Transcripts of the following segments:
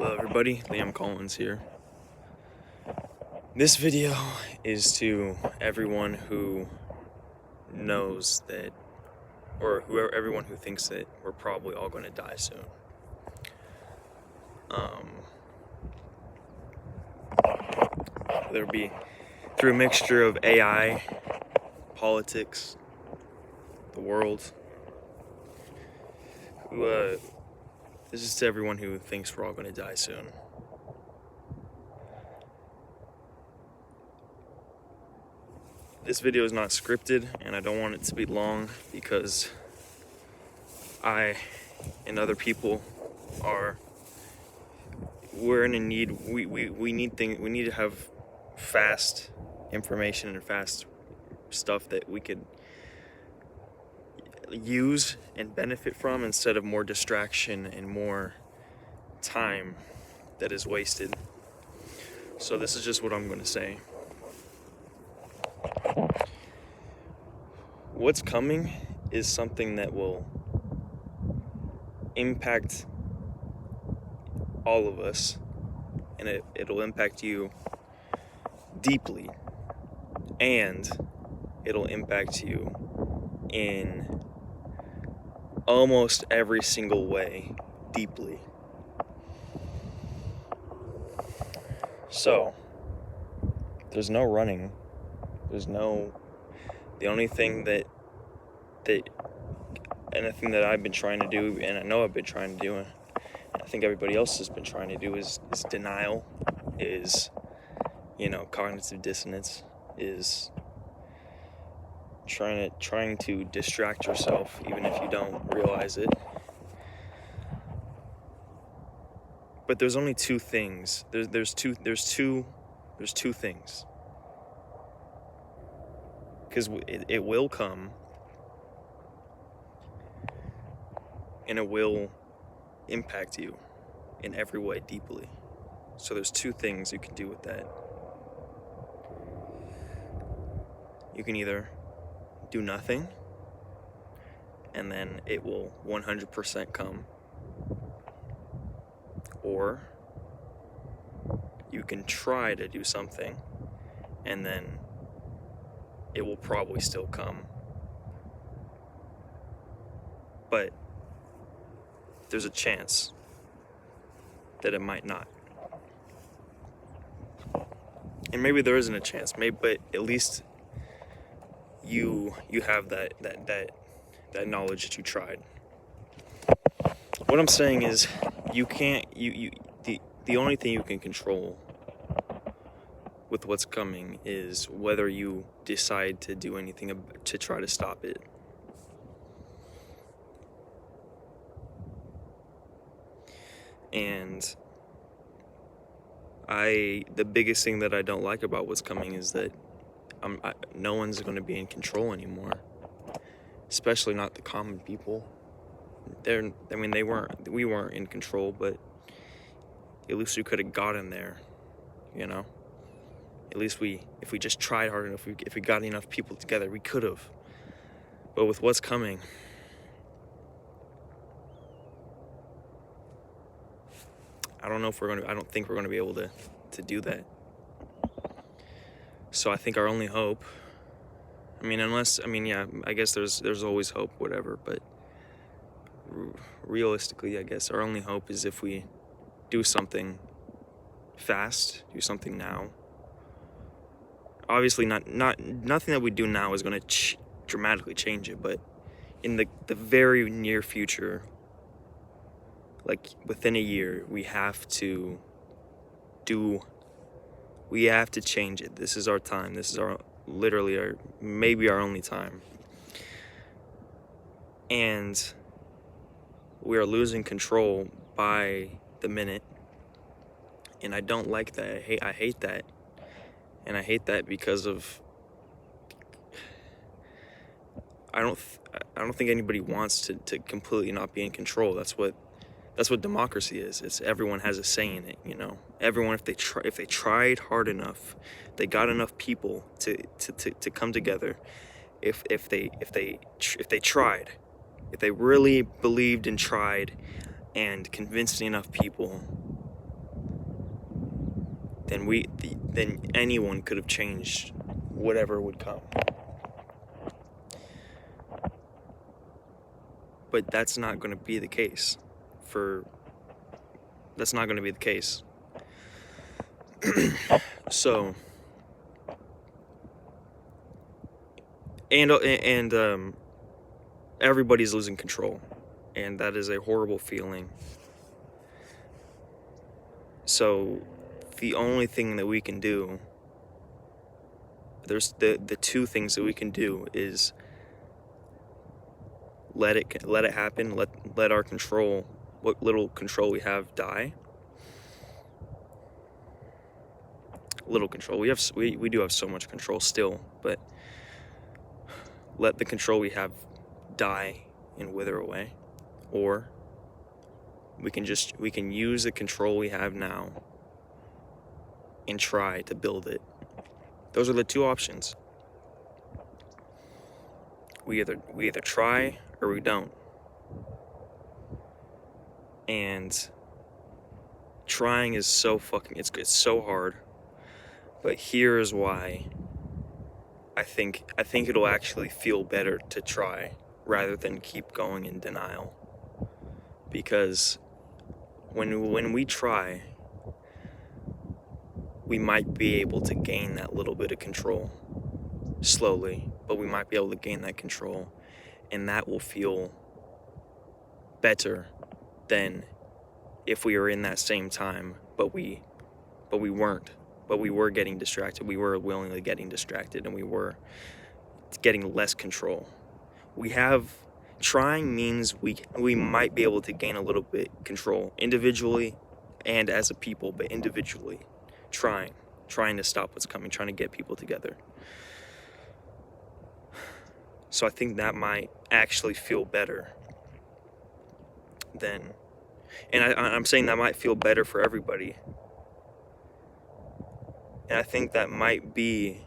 Hello everybody, Liam Collins here. This video is to everyone who knows that, or everyone who thinks that we're probably all going to die soon. There'll be through a mixture of AI, politics, the world. This is to everyone who thinks we're all going to die soon. This video is not scripted, and I don't want it to be long because I and other people we're in a need. We need to have fast information and fast stuff that we could use and benefit from instead of more distraction and more time that is wasted. So this is just what I'm going to say. What's coming is something that will impact all of us, and it'll impact you deeply, and it'll impact you in almost every single way deeply. So there's no running. The only thing that anything that I've been trying to do, and I know I've been trying to do, and I think everybody else has been trying to do, is denial, is cognitive dissonance, is trying to distract yourself even if you don't realize it. But there's only two things. There's two things. Because it will come, and it will impact you in every way deeply. So there's two things you can do with that. You can either do nothing, and then it will 100% come, or you can try to do something, and then it will probably still come. But there's a chance that it might not. And maybe there isn't a chance, but at least you have that knowledge that you tried. What I'm saying is the only thing you can control with what's coming is whether you decide to do anything to try to stop it. And the biggest thing that I don't like about what's coming is that no one's going to be in control anymore, especially not the common people. We weren't in control, but at least we could have gotten there, At least if we just tried hard enough, if we got enough people together, we could have. But with what's coming, I don't think we're gonna be able to do that. So I think our only hope, I guess there's always hope, whatever, but realistically, I guess our only hope is if we do something fast, do something now. Obviously, nothing that we do now is going to dramatically change it, but in the very near future, like within a year, we have to change it. This is our time. This is maybe our only time. And we are losing control by the minute. And I don't like that. I hate that. And I hate that because of I don't think anybody wants to completely not be in control. That's what democracy is. It's everyone has a say in it, Everyone, if they tried hard enough, they got enough people to come together. If they tried, if they really believed and tried and convinced enough people, then anyone could have changed whatever would come. But that's not going to be the case. That's not going to be the case. So, and everybody's losing control, and that is a horrible feeling. So, the only thing that we can do, there's the two things that we can do is let it happen, let our control, what little control we have, die. Little control. We do have so much control still, but let the control we have die and wither away. Or we can use the control we have now and try to build it. Those are the two options. We either try or we don't. And trying is so it's so hard. But here's why I think it'll actually feel better to try rather than keep going in denial. Because when we try, we might be able to gain that little bit of control slowly, but we might be able to gain that control, and that will feel better than if we were in that same time, but we weren't. But we were getting distracted. We were willingly getting distracted, and we were getting less control. Trying means we might be able to gain a little bit control individually and as a people, but individually, trying to stop what's coming, trying to get people together. So I think that might actually feel better than, and I'm saying that might feel better for everybody. And I think that might be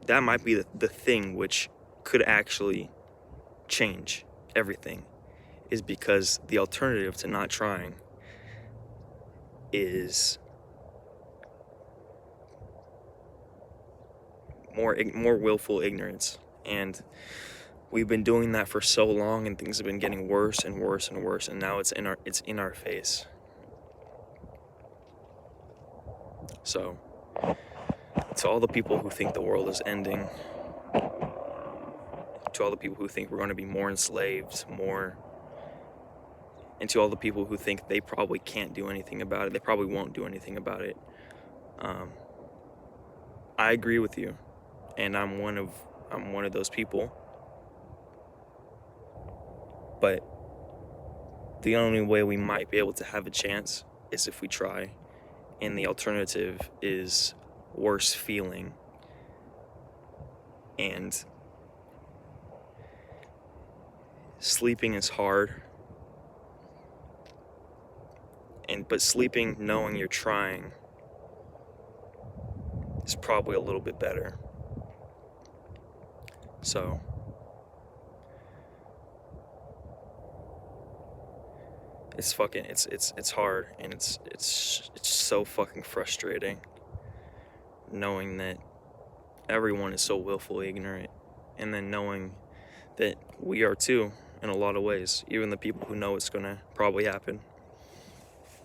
that might be the thing which could actually change everything, is because the alternative to not trying is more willful ignorance. And we've been doing that for so long, and things have been getting worse and worse and worse, and now it's in our face. So, to all the people who think the world is ending, to all the people who think we're going to be more enslaved, and to all the people who think they probably can't do anything about it, they probably won't do anything about it, I agree with you, and I'm one of those people. But the only way we might be able to have a chance is if we try. And the alternative is worse feeling. And sleeping is hard. But sleeping knowing you're trying is probably a little bit better. So it's hard, and it's so fucking frustrating knowing that everyone is so willfully ignorant, and then knowing that we are too in a lot of ways. Even the people who know it's gonna probably happen,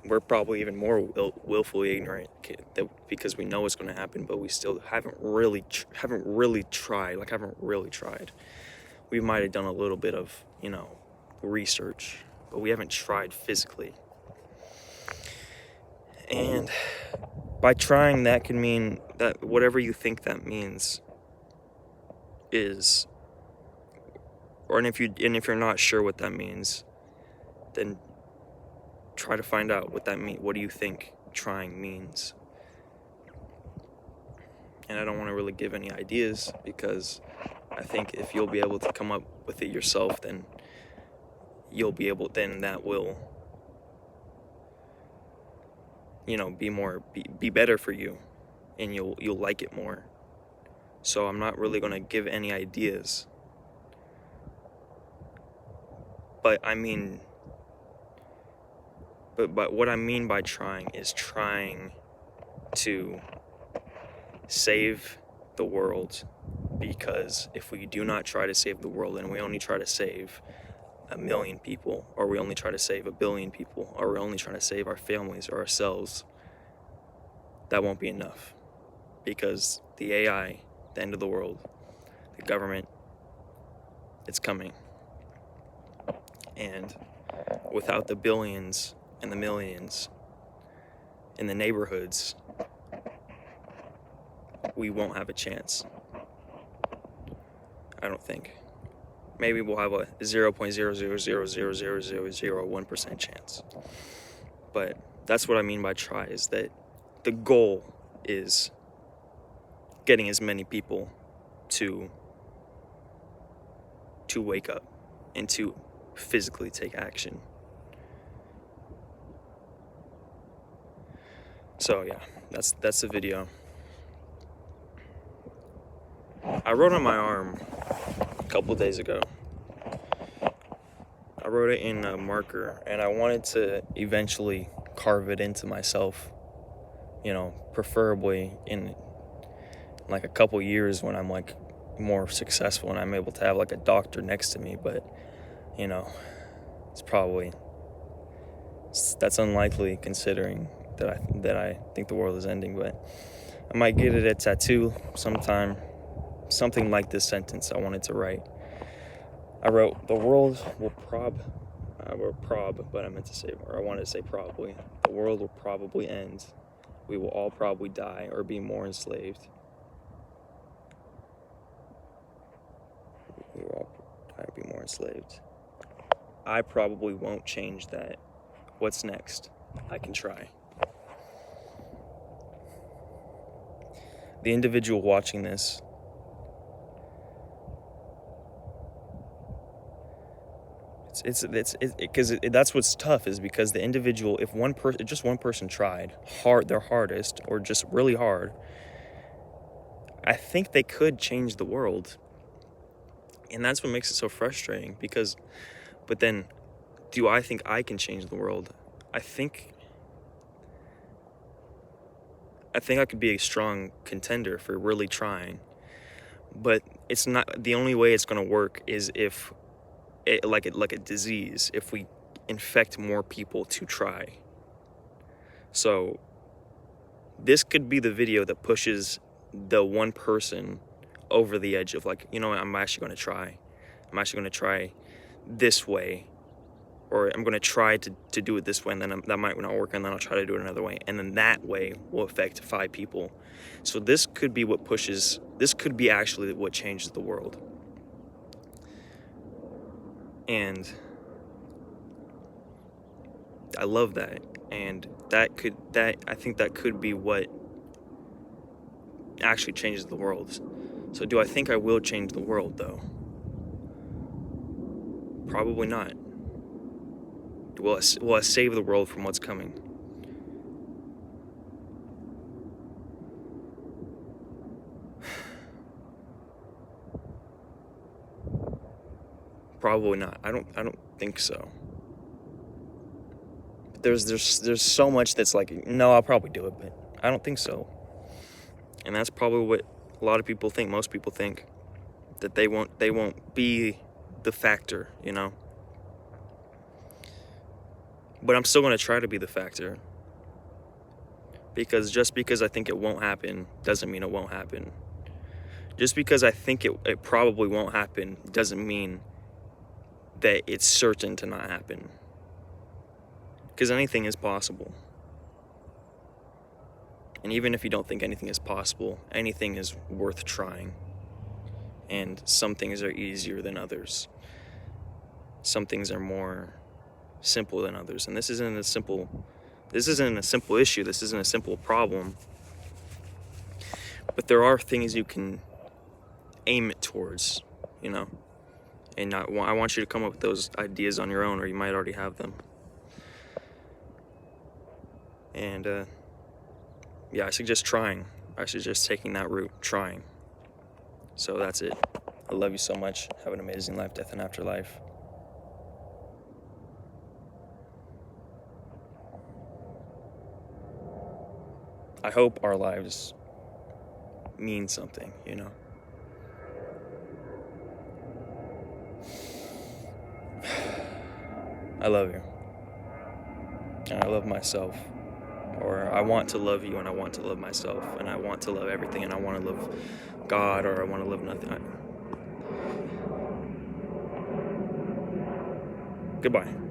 we're probably even more willfully ignorant because we know it's gonna happen, but we still haven't really tried. We might have done a little bit of research, but we haven't tried physically. And by trying, that can mean that whatever you think that means is, and if you're not sure what that means, then try to find out what that means. What do you think trying means? And I don't want to really give any ideas, because I think if you'll be able to come up with it yourself, then that will be better for you, and you'll like it more. So I'm not really going to give any ideas, but I mean, But what I mean by trying is trying to save the world, because if we do not try to save the world and we only try to save 1,000,000 people, or we only try to save 1,000,000,000 people, or we're only trying to save our families or ourselves, that won't be enough, because the AI, the end of the world, the government, it's coming. And without the billions and the millions in the neighborhoods, we won't have a chance. I don't think. Maybe we'll have a 0.0000001% chance. But that's what I mean by try, is that the goal is getting as many people to wake up and to physically take action. So yeah, that's the video. I wrote on my arm a couple days ago. I wrote it in a marker, and I wanted to eventually carve it into myself, preferably in like a couple years when I'm like more successful and I'm able to have like a doctor next to me. But that's unlikely, considering that I think the world is ending. But I might get it a tattoo sometime, something like this sentence I wanted to write. I wrote, the world will but I wanted to say probably. The world will probably end. We will all probably die or be more enslaved. We will all die or be more enslaved. I probably won't change that. What's next? I can try. The individual watching this, it's because that's what's tough, is because the individual, if just one person tried their hardest, or just really hard, I think they could change the world. And that's what makes it so frustrating, but then, do I think I can change the world? I think I could be a strong contender for really trying, but it's not. The only way it's going to work is if, like a disease, if we infect more people to try. So this could be the video that pushes the one person over the edge of like, I'm actually going to try. I'm actually going to try this way, or I'm going to try to do it this way, and then that might not work, and then I'll try to do it another way, and then that way will affect 5 people. So this could be this could be actually what changes the world. And I love that, and I think that could be what actually changes the world. So do I think I will change the world, though? Probably not. Will I save the world from what's coming? Probably not. I don't think so. There's so much that's like, no, I'll probably do it, but I don't think so. And that's probably what a lot of people think. Most people think that they won't be the factor, But I'm still going to try to be the factor, because just because I think it won't happen doesn't mean it won't happen. Just because I think it probably won't happen doesn't mean that it's certain to not happen. Because anything is possible. And even if you don't think anything is possible, anything is worth trying. And some things are easier than others. Some things are more simple than others. And this isn't a simple issue. This isn't a simple problem. But there are things you can aim it towards, And I want you to come up with those ideas on your own, or you might already have them. And I suggest trying. I suggest taking that route, trying. So that's it. I love you so much. Have an amazing life, death, and afterlife. I hope our lives mean something, you know. I love you. And I love myself. Or I want to love you, and I want to love myself, and I want to love everything, and I want to love God, or I want to love nothing. Goodbye.